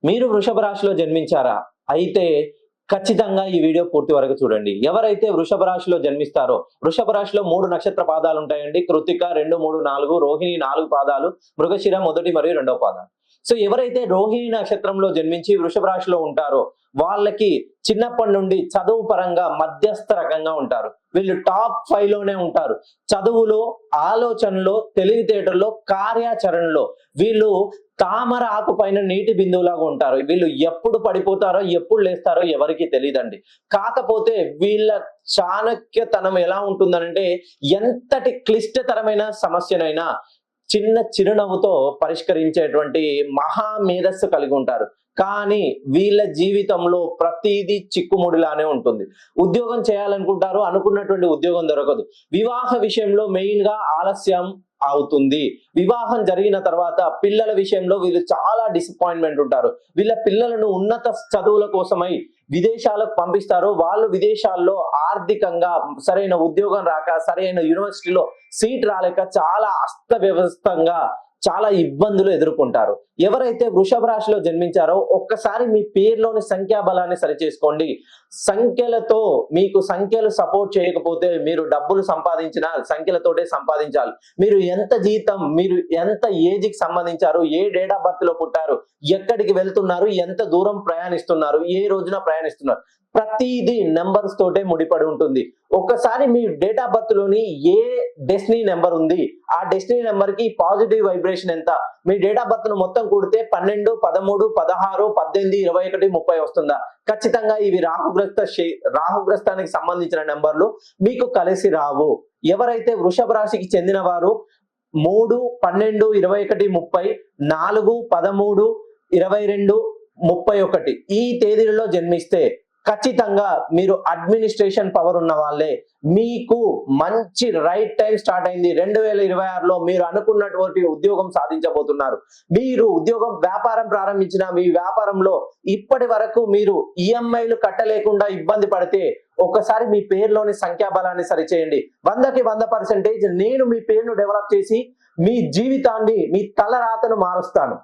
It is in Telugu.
మీరు వృషభ రాశిలో జన్మించారా? అయితే ఖచ్చితంగా ఈ వీడియో పూర్తి వరకు చూడండి. ఎవరైతే వృషభ రాశిలో జన్మిస్తారో, వృషభ రాశిలో 3 నక్షత్ర పాదాలు ఉంటాయండి. కృత్తిక 2, 3, 4, రోహిణి 4 పాదాలు, మృగశిర 1 మరియు 2వ పాదాలు. సో ఎవరైతే రోహిణి నక్షత్రంలో జన్మించి వృషభ రాశిలో ఉంటారో వాళ్ళకి చిన్నప్పటి నుండి చదువు పరంగా మధ్యస్థ రకంగా ఉంటారు. వీళ్ళు టాప్ 5 లోనే ఉంటారు. చదువులో, ఆలోచనలో, తెలివితేటల్లో, కార్యాచరణలో వీళ్ళు తామర ఆకు పైన నీటి బిందువులాగా ఉంటారు. వీళ్ళు ఎప్పుడు పడిపోతారో ఎప్పుడు లేస్తారో ఎవరికి తెలియదండి. కాకపోతే వీళ్ళ చాణక్యతనం ఎలా ఉంటుందనంటే ఎంతటి క్లిష్టతరమైన సమస్యనైనా చిన్న చిరునవ్వుతో పరిష్కరించేటువంటి మహా మేధస్సు కలిగి ఉంటారు. కానీ వీళ్ళ జీవితంలో ప్రతిదీ చిక్కుముడిలానే ఉంటుంది. ఉద్యోగం చేయాలనుకుంటారు, అనుకున్నటువంటి ఉద్యోగం దొరకదు. వివాహ విషయంలో మెయిన్ గా ఆలస్యం అవుతుంది. వివాహం జరిగిన తర్వాత పిల్లల విషయంలో వీళ్ళు చాలా డిసప్పాయింట్మెంట్ ఉంటారు. వీళ్ళ పిల్లలను ఉన్నత చదువుల కోసమై విదేశాలకు పంపిస్తారు. వాళ్ళు విదేశాల్లో ఆర్థికంగా సరైన ఉద్యోగం రాక, సరైన యూనివర్సిటీలో సీట్ రాలేక చాలా అస్తవ్యవస్థంగా చాలా ఇబ్బందులు ఎదుర్కొంటారు. ఎవరైతే వృషభ రాశిలో జన్మించారో ఒక్కసారి మీ పేరులోని సంఖ్యాబలాన్ని సరిచేసుకోండి. సంఖ్యలతో మీకు సంఖ్యలు సపోర్ట్ చేయకపోతే మీరు డబ్బులు సంపాదించినా సంఖ్యలతోటే సంపాదించాలి. మీరు ఎంత జీతం, మీరు ఎంత ఏజ్ కి సంబంధించారు, ఏ డేట్ ఆఫ్ బర్త్ లో పుట్టారు, ఎక్కడికి వెళ్తున్నారు, ఎంత దూరం ప్రయాణిస్తున్నారు, ఏ రోజున ప్రయాణిస్తున్నారు, ప్రతిదీ నెంబర్స్ తోటే ముడిపడి ఉంటుంది. ఒక్కసారి మీ డేట్ ఆఫ్ బర్త్ లోని ఏ డెస్టినీ నెంబర్ ఉంది, ఆ డెస్టినీ నెంబర్ కి పాజిటివ్ వైబ్రేషన్ ఎంత, మీ డేట్ ఆఫ్ బర్త్ ను మొత్తం కూడితే 12, 13, 16, 18, 21, 30 వస్తుందా? ఖచ్చితంగా ఇవి రాహుగ్రస్తానికి సంబంధించిన నెంబర్లు మీకు కలిసి రావు. ఎవరైతే వృషభ రాశికి చెందిన వారు 3, 12, 21, 30, 4, 13, 22, 31 ఈ తేదీలలో జన్మిస్తే ఖచ్చితంగా మీరు అడ్మినిస్ట్రేషన్ పవర్ ఉన్న వాళ్ళే. మీకు మంచి రైట్ టైం స్టార్ట్ అయింది. 2026లో మీరు అనుకున్నటువంటి ఉద్యోగం సాధించబోతున్నారు. మీరు వ్యాపారం ప్రారంభించిన మీ వ్యాపారంలో ఇప్పటి వరకు మీరు ఈఎంఐలు కట్టలేకుండా ఇబ్బంది పడితే ఒకసారి మీ పేరులోని సంఖ్యాబలాన్ని సరిచేయండి. 100కి 100% నేను మీ పేరును డెవలప్ చేసి మీ జీవితాన్ని, మీ తలరాతను మారుస్తాను.